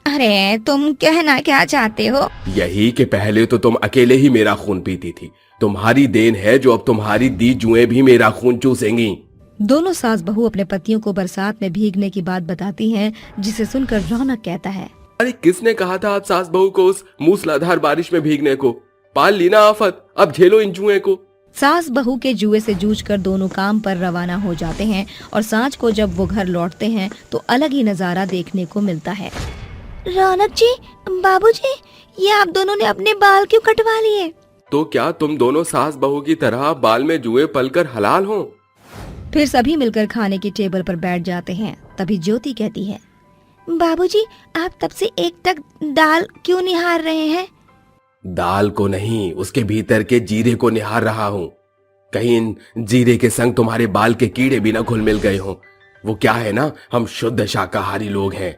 S6: अरे तुम कहना क्या चाहते हो?
S2: यही कि पहले तो तुम अकेले ही मेरा खून पीती थी, तुम्हारी देन है जो अब तुम्हारी दी जुएं भी मेरा खून चूसेंगी।
S6: दोनों सास बहू अपने पतियों को बरसात में भीगने की बात बताती हैं, जिसे सुनकर रौनक कहता है,
S2: अरे किसने कहा था आप सास बहू को उस मूसलाधार बारिश में भीगने को? पाल ली ना आफत, अब झेलो इन जुएं को।
S6: सास बहू के जुए से जूझकर दोनों काम पर रवाना हो जाते हैं और सांझ को जब वो घर लौटते हैं तो अलग ही नजारा देखने को मिलता है। रौनक जी, बाबूजी, ये आप दोनों ने अपने बाल क्यों कटवा लिए?
S2: तो क्या तुम दोनों सास बहू की तरह बाल में जुए पलकर हलाल हो?
S6: फिर सभी मिलकर खाने की टेबल पर बैठ जाते हैं। तभी ज्योति कहती है, बाबूजी, आप तब से एक टक दाल क्यों निहार रहे हैं?
S2: दाल को नहीं, उसके भीतर के जीरे को निहार रहा हूँ। कहीं इन जीरे के संग तुम्हारे बाल के कीड़े भी न घुल मिल गए हों। वो क्या है ना, हम शुद्ध शाकाहारी लोग हैं।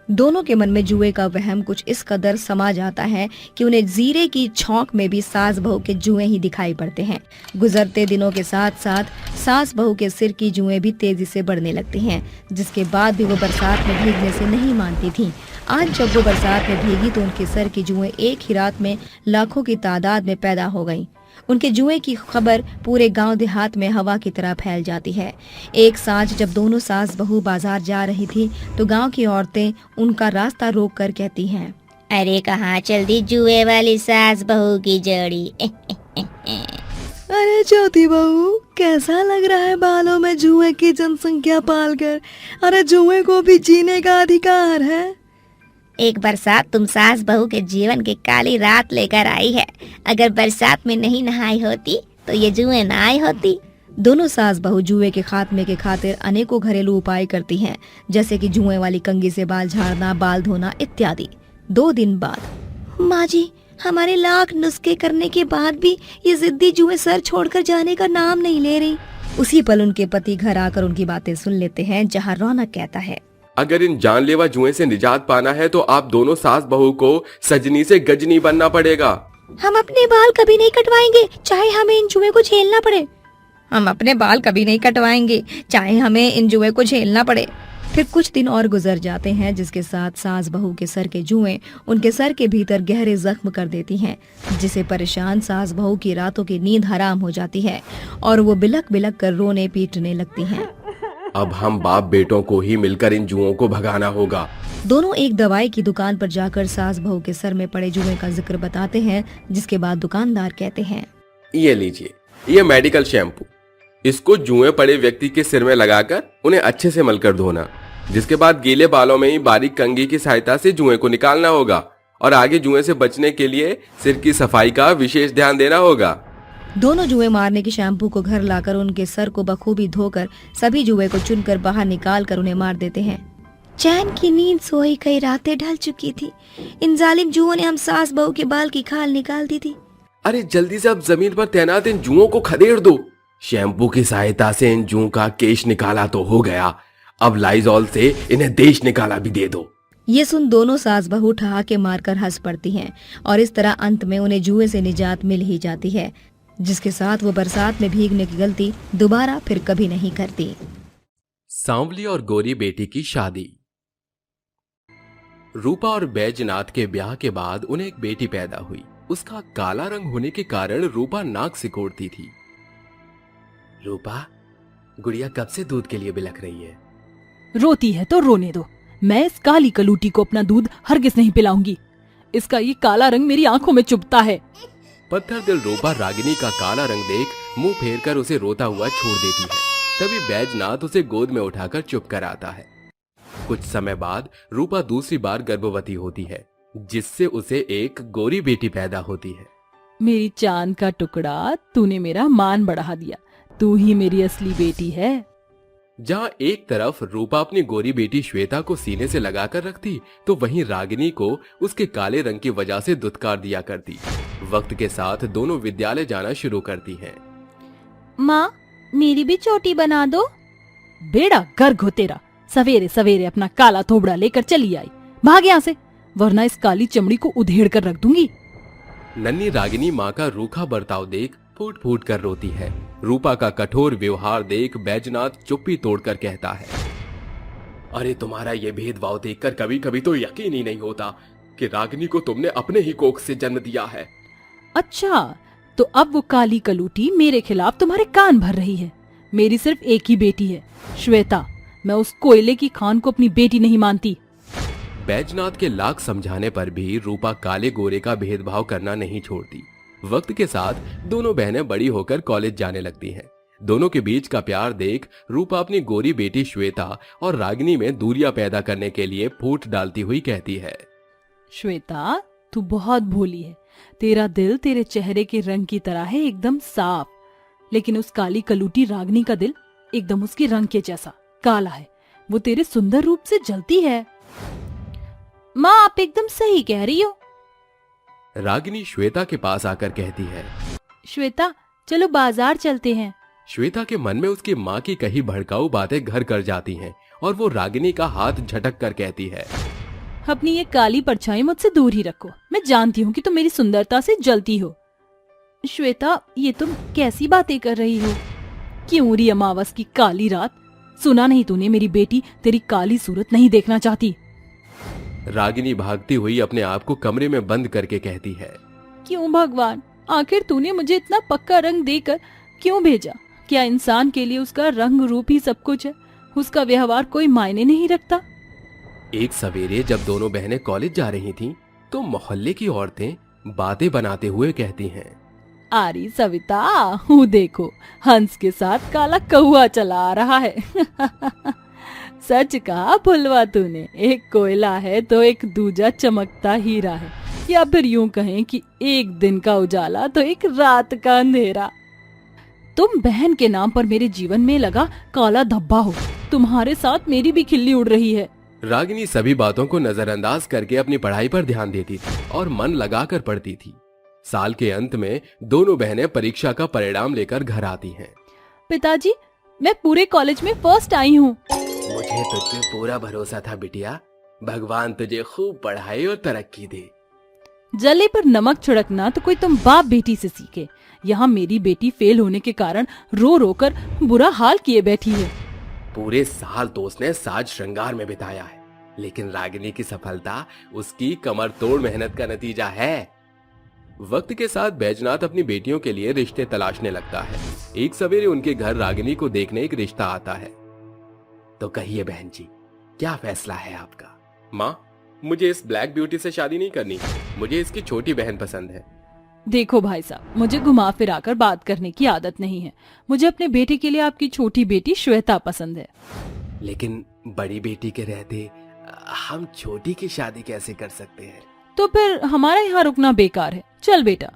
S6: दोनों के मन में जुए का वहम कुछ इस कदर समा जाता है कि उन्हें जीरे की छौंक में भी सास बहू के जुए ही दिखाई पड़ते हैं। गुजरते दिनों के साथ साथ सास बहू के सिर की जुएं भी तेजी से बढ़ने लगती हैं, जिसके बाद भी वो बरसात में भीगने से नहीं मानती थी। आज जब वो बरसात में भीगी तो उनके सर की जुएं एक ही रात में लाखों की तादाद में पैदा हो गईं। उनके जुए की खबर पूरे गांव देहात में हवा की तरह फैल जाती है। एक सांझ जब दोनों सास बहू बाजार जा रही थी तो गांव की औरतें उनका रास्ता रोक कर कहती हैं, अरे कहाँ चल दी जुए वाली सास बहू की जोड़ी?
S1: अरे ज्योति बहू, कैसा लग रहा है बालों में जुए की जनसंख्या पालकर? अरे जुए को भी जीने का अधिकार है।
S6: एक बरसात तुम सास बहू के जीवन की काली रात लेकर आई है। अगर बरसात में नहीं नहाई होती तो ये जुए न आई होती। दोनों सास बहू जुए के खात्मे के खातिर अनेकों घरेलू उपाय करती हैं, जैसे कि जुए वाली कंघी से बाल झाड़ना, बाल धोना इत्यादि। 2 दिन बाद, माँ जी, हमारे लाख नुस्खे करने के बाद भी ये जिद्दी जुए सर छोड़कर जाने का नाम नहीं ले रही। उसी पल उनके पति घर आकर उनकी बातें सुन लेते हैं, जहाँ रौनक कहता है,
S2: अगर इन जानलेवा जुए से निजात पाना है तो आप दोनों सास बहू को सजनी से गजनी बनना पड़ेगा।
S6: हम अपने बाल कभी नहीं कटवाएंगे, चाहे हमें इन जुए को झेलना पड़े। हम अपने बाल कभी नहीं कटवाएंगे, चाहे हमें इन जुए को झेलना पड़े। फिर कुछ दिन और गुजर जाते हैं, जिसके साथ सास बहू के सर के जुएं उनके सर के भीतर गहरे जख्म कर देती हैं, जिसे परेशान सास बहू की रातों की नींद हराम हो जाती है और वो बिलक बिलक कर रोने पीटने लगती हैं।
S2: अब हम बाप बेटों को ही मिलकर इन जुओं को भगाना होगा।
S6: दोनों एक दवाई की दुकान पर जाकर सास बहू के सर में पड़े जुए का जिक्र बताते हैं, जिसके बाद दुकानदार कहते हैं,
S2: ये लीजिए, ये मेडिकल शैम्पू, इसको जुए पड़े व्यक्ति के सिर में लगाकर उन्हें अच्छे से मलकर धोना, जिसके बाद गीले बालों में ही बारीक कंघी की सहायता से जुए को निकालना होगा और आगे जुए से बचने के लिए सिर की सफाई का विशेष ध्यान देना होगा।
S6: दोनों जुए मारने के शैम्पू को घर लाकर उनके सर को बखूबी धोकर सभी जुए को चुनकर बाहर निकाल कर उन्हें मार देते हैं। चैन की नींद सोई कई रातें ढल चुकी थी। इन जालिम जुओं ने हम सास बहू के बाल की खाल निकाल दी थी।
S2: अरे जल्दी से अब जमीन पर तैनात इन जुओं को खदेड़ दो। शैम्पू की सहायता से इन जुओं का केश निकाला तो हो गया, अब लाइजॉल से इन्हें देश निकाला भी दे दो।
S6: ये सुन दोनों सास बहू ठहाके मारकर हंस पड़ती हैं और इस तरह अंत में उन्हें जुए से निजात मिल ही जाती है, जिसके साथ वो बरसात में भीगने की गलती दोबारा फिर कभी नहीं करती।
S2: सांवली और गोरी बेटी की शादी। रूपा और बैजनाथ के ब्याह के बाद उन्हें एक बेटी पैदा हुई। उसका काला रंग होने के कारण रूपा नाक सिकोड़ती थी। रूपा, गुड़िया कब से दूध के लिए बिलख रही है?
S1: रोती है तो रोने दो, मैं इस काली कलूटी को अपना दूध हरगिज नहीं पिलाऊंगी। इसका ये काला रंग मेरी आंखों में चुभता है।
S2: पत्थर दिल रूपा रागिनी का काला रंग देख मुंह फेर कर उसे रोता हुआ छोड़ देती है। तभी बैजनाथ उसे गोद में उठाकर चुप कर आता है। कुछ समय बाद रूपा दूसरी बार गर्भवती होती है, जिससे उसे एक गोरी बेटी पैदा होती है।
S1: मेरी चांद का टुकड़ा, तूने मेरा मान बढ़ा दिया, तू ही मेरी असली बेटी है।
S2: जहाँ एक तरफ रूपा अपनी गोरी बेटी श्वेता को सीने से लगाकर रखती, तो वहीं रागिनी को उसके काले रंग की वजह से दुत्कार दिया करती। वक्त के साथ दोनों विद्यालय जाना शुरू करती हैं।
S1: माँ, मेरी भी चोटी बना दो। बेड़ा गर्ग हो तेरा, सवेरे सवेरे अपना काला थोबड़ा लेकर चली आई। भाग यहाँ से, वरना इस काली चमड़ी को उधेड़ कर रख दूंगी।
S2: नन्ही रागिनी माँ का रूखा बर्ताव देख फूट फूट कर रोती है। रूपा का कठोर व्यवहार देख बैजनाथ चुप्पी तोड़कर कहता है, अरे तुम्हारा ये भेदभाव देखकर कभी कभी तो यकीन ही नहीं होता कि रागिनी को तुमने अपने ही कोख से जन्म दिया है।
S1: अच्छा, तो अब वो काली कलूटी मेरे खिलाफ तुम्हारे कान भर रही है। मेरी सिर्फ एक ही बेटी है, श्वेता। मैं उस कोयले की खान को अपनी बेटी नहीं मानती।
S2: बैजनाथ के लाख समझाने पर भी रूपा काले गोरे का भेदभाव करना नहीं छोड़ती। वक्त के साथ दोनों बहनें बड़ी होकर कॉलेज जाने लगती हैं। दोनों के बीच का प्यार देख रूपा अपनी गोरी बेटी श्वेता और रागिनी में दूरियां पैदा करने के लिए फूट डालती हुई कहती है,
S1: श्वेता, तू बहुत भोली है। तेरा दिल तेरे चेहरे के रंग की तरह है, एकदम साफ। लेकिन उस काली कलूटी रागिनी का दिल एकदम उसके रंग के जैसा काला है। वो तेरे सुंदर रूप से जलती है। माँ, आप एकदम सही कह रही हो।
S2: रागिनी श्वेता के पास आकर कहती है,
S1: श्वेता, चलो बाजार चलते हैं।
S2: श्वेता के मन में उसकी माँ की कही भड़काऊ बातें घर कर जाती हैं और वो रागिनी का हाथ झटक कर कहती है,
S1: अपनी ये काली परछाई मुझसे दूर ही रखो। मैं जानती हूँ कि तुम मेरी सुंदरता से जलती हो। श्वेता, ये तुम कैसी बातें कर रही हो? क्यों री अमावस की काली रात? सुना नहीं तूने, मेरी बेटी तेरी काली सूरत नहीं देखना चाहती।
S2: रागिनी भागती हुई अपने आप को कमरे में बंद करके कहती है,
S1: क्यों भगवान, आखिर तूने मुझे इतना पक्का रंग देकर क्यों भेजा? क्या इंसान के लिए उसका रंग रूप ही सब कुछ है? उसका व्यवहार कोई मायने नहीं रखता?
S2: एक सवेरे जब दोनों बहनें कॉलेज जा रही थीं, तो मोहल्ले की औरतें बातें बनाते हुए कहती हैं,
S1: आरी सविता, हूँ देखो, हंस के साथ काला कौआ चला आ रहा है। सच कहा भुलवा तूने, एक कोयला है तो एक दूजा चमकता हीरा है, या फिर यूं कहें कि एक दिन का उजाला तो एक रात का अंधेरा। तुम बहन के नाम पर मेरे जीवन में लगा काला धब्बा हो। तुम्हारे साथ मेरी भी खिल्ली उड़ रही है।
S2: रागिनी सभी बातों को नजरअंदाज करके अपनी पढ़ाई पर ध्यान देती थी और मन लगाकर पढ़ती थी। साल के अंत में दोनों बहनें परीक्षा का परिणाम लेकर घर आती हैं।
S1: पिताजी, मैं पूरे कॉलेज में फर्स्ट आई हूँ।
S2: मुझे तुझ पे पूरा भरोसा था बिटिया। भगवान तुझे खूब पढ़ाई और तरक्की दे।
S1: जले पर नमक छिड़कना तो कोई तुम बाप बेटी से सीखे। यहाँ मेरी बेटी फेल होने के कारण रो रो कर बुरा हाल किए बैठी है।
S2: पूरे साल तो उसने साज श्रृंगार में बिताया है, लेकिन रागिनी की सफलता उसकी कमर तोड़ मेहनत का नतीजा है। वक्त के साथ बैजनाथ अपनी बेटियों के लिए रिश्ते तलाशने लगता है। एक सवेरे उनके घर रागिनी को देखने एक रिश्ता आता है। तो कहिए बहन जी, क्या फैसला है आपका? माँ, मुझे इस ब्लैक ब्यूटी से शादी नहीं करनी, मुझे इसकी छोटी बहन पसंद है।
S1: देखो भाई साहब, मुझे घुमा फिरा कर बात करने की आदत नहीं है। मुझे अपने बेटे के लिए आपकी छोटी बेटी श्वेता पसंद है।
S2: लेकिन बड़ी बेटी के रहते हम छोटी की शादी कैसे कर सकते हैं?
S1: तो फिर हमारा यहाँ रुकना बेकार है। चल बेटा,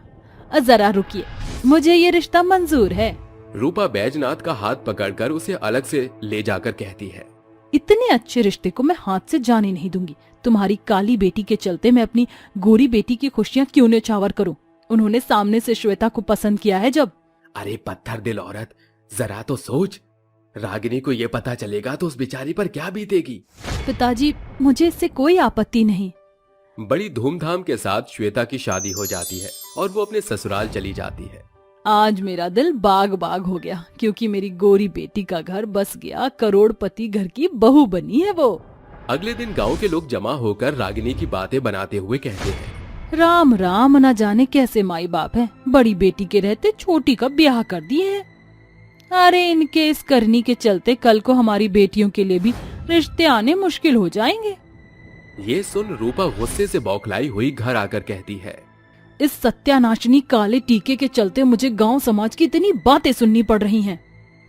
S1: जरा रुकिए, मुझे ये रिश्ता मंजूर है।
S2: रूपा बैजनाथ का हाथ पकड़कर उसे अलग से ले जाकर कहती है,
S1: इतने अच्छे रिश्ते को मैं हाथ से जाने नहीं दूंगी। तुम्हारी काली बेटी के चलते मैं अपनी गोरी बेटी की खुशियाँ क्यों न्यौछावर करूं? उन्होंने सामने से श्वेता को पसंद किया है जब।
S2: अरे पत्थर दिल औरत, जरा तो सोच। रागिनी को ये पता चलेगा तो उस बेचारी पर क्या बीतेगी?
S1: पिताजी, मुझे इससे कोई आपत्ति नहीं।
S2: बड़ी धूमधाम के साथ श्वेता की शादी हो जाती है और वो अपने ससुराल चली जाती है।
S1: आज मेरा दिल बाग बाग हो गया, क्योंकि मेरी गोरी बेटी का घर बस गया। करोड़पति घर की बहू बनी है वो।
S2: अगले दिन गांव के लोग जमा होकर रागिनी की बातें बनाते हुए कहते हैं,
S1: राम राम, न जाने कैसे माई बाप है, बड़ी बेटी के रहते छोटी का ब्याह कर दिए हैं। अरे इनके इस करनी के चलते कल को हमारी बेटियों के लिए भी रिश्ते आने मुश्किल हो जाएंगे।
S2: ये सुन रूपा गुस्से से बौखलाई हुई घर आकर कहती है,
S1: इस सत्यानाशिनी काले टीके के चलते मुझे गांव समाज की इतनी बातें सुननी पड़ रही हैं।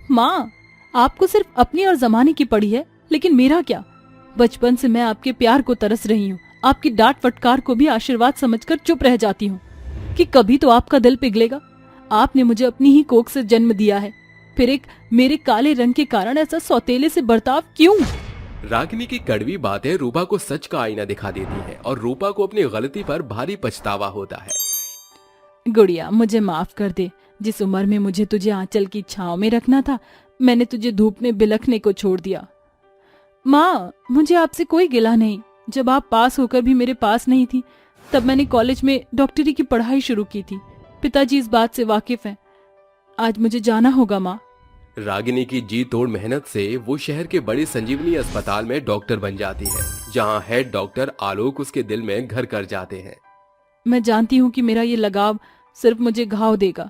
S1: माँ, आपको सिर्फ अपनी और जमाने की पड़ी है, लेकिन मेरा क्या? बचपन से मैं आपके प्यार को तरस रही हूँ। आपकी डांट फटकार को भी आशीर्वाद समझकर चुप रह जाती हूँ कि कभी तो आपका दिल पिघलेगा। आपने मुझे अपनी ही कोख से जन्म दिया है, फिर एक मेरे काले रंग के कारण ऐसा सौतेले से बर्ताव क्यों?
S2: रागिनी की कड़वी बातें रूपा को सच का आईना दिखा देती है और रूपा को अपनी गलती पर भारी पछतावा होता है।
S1: गुड़िया, मुझे माफ कर दे। जिस उम्र में मुझे तुझे आंचल की छांव में रखना था, मैंने तुझे धूप में बिलखने को छोड़ दिया। माँ, मुझे आपसे कोई गिला नहीं। जब आप पास होकर भी मेरे पास नहीं थी, तब मैंने कॉलेज में डॉक्टरी की पढ़ाई शुरू की थी। पिताजी इस बात से वाकिफ हैं। आज मुझे जाना होगा माँ।
S2: रागिनी की जी तोड़ मेहनत से वो शहर के बड़े संजीवनी अस्पताल में डॉक्टर बन जाती है, जहाँ हेड डॉक्टर आलोक उसके दिल में घर कर जाते हैं।
S1: मैं जानती हूँ कि मेरा ये लगाव सिर्फ मुझे घाव देगा।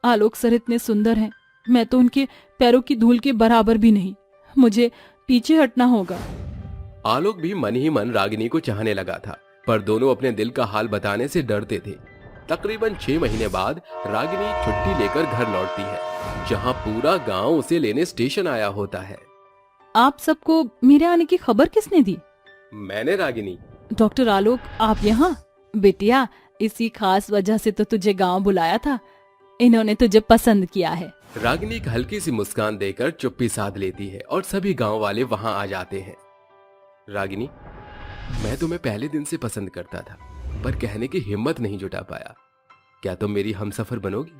S1: आलोक सर इतने सुंदर हैं, मैं तो उनके पैरों की धूल के बराबर भी नहीं। मुझे पीछे हटना होगा।
S2: आलोक भी मन ही मन रागिनी को चाहने लगा था, पर दोनों अपने दिल का हाल बताने से डरते थे। तकरीबन 6 महीने बाद रागिनी छुट्टी लेकर घर लौटती है, जहां पूरा गांव उसे लेने स्टेशन आया होता है।
S1: आप सबको मेरे आने की खबर किसने दी?
S2: मैंने रागिनी।
S1: डॉक्टर आलोक, आप यहाँ? बेटिया, इसी खास वजह से तो तुझे गांव बुलाया था। इन्होंने तुझे पसंद किया है।
S2: रागिनी एक हल्की सी मुस्कान देकर चुप्पी साध लेती है और सभी गांव वाले वहां आ जाते हैं। रागिनी, मैं तुम्हें पहले दिन से पसंद करता था, पर कहने की हिम्मत नहीं जुटा पाया। क्या तुम मेरी हमसफर बनोगी?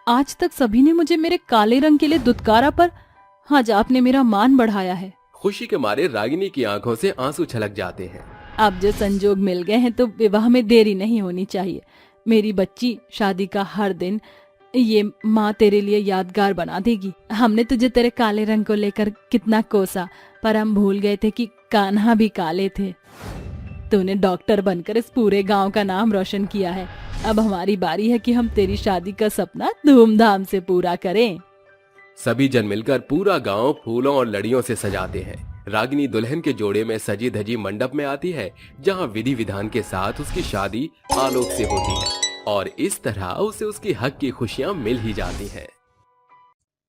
S1: आज तक सभी ने मुझे मेरे काले रंग के लिए दुत्कारा, पर आज आपने मेरा मान बढ़ाया है।
S2: खुशी के मारे रागिनी की आंखों से आंसू छलक जाते हैं।
S1: अब जो संजोग मिल गए हैं तो विवाह में देरी नहीं होनी चाहिए। मेरी बच्ची, शादी का हर दिन ये माँ तेरे लिए यादगार बना देगी। हमने तुझे तेरे काले रंग को लेकर कितना कोसा, पर हम भूल गए थे कि कान्हा भी काले थे। तूने डॉक्टर बनकर इस पूरे गांव का नाम रोशन किया है। अब हमारी बारी है कि हम तेरी शादी का सपना धूमधाम से पूरा करें।
S2: सभी जन मिलकर पूरा गांव फूलों और लड़ियों से सजाते हैं। रागिनी दुल्हन के जोड़े में सजी धजी मंडप में आती है, जहां विधि विधान के साथ उसकी शादी आलोक से होती है और इस तरह उसे उसकी हक की खुशियां मिल ही जाती हैं।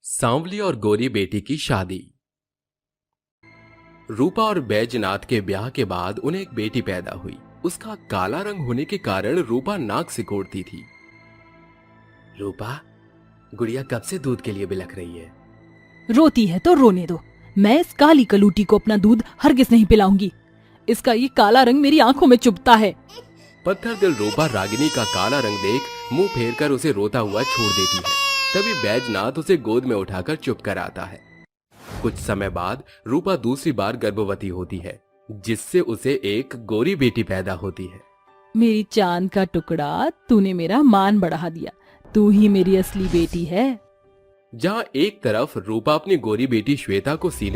S2: सांवली और गोरी बेटी की शादी। रूपा और बैजनाथ के ब्याह के बाद उन्हें एक बेटी पैदा हुई। उसका काला रंग होने के कारण रूपा नाक सिकोड़ती थी। रूपा, गुड़िया कब से दूध के लिए बिलख रही है?
S1: रोती है तो रोने दो, मैं इस काली कलूटी को अपना दूध हरगिज नहीं पिलाऊंगी। इसका ये काला रंग मेरी आंखों में चुभता है।
S2: पत्थर दिल रूपा रागिनी का काला रंग देख मुंह फेर कर उसे रोता हुआ छोड़ देती है। तभी बैजनाथ उसे गोद में उठाकर चुप कर आता है। कुछ समय बाद रूपा दूसरी बार गर्भवती होती है, जिससे उसे एक गोरी बेटी पैदा होती है।
S1: मेरी चांद का टुकड़ा, तूने मेरा मान बढ़ा दिया। तू ही मेरी असली बेटी है।
S2: जहाँ एक तरफ रूपा अपनी गोरी बेटी श्वेता को सीने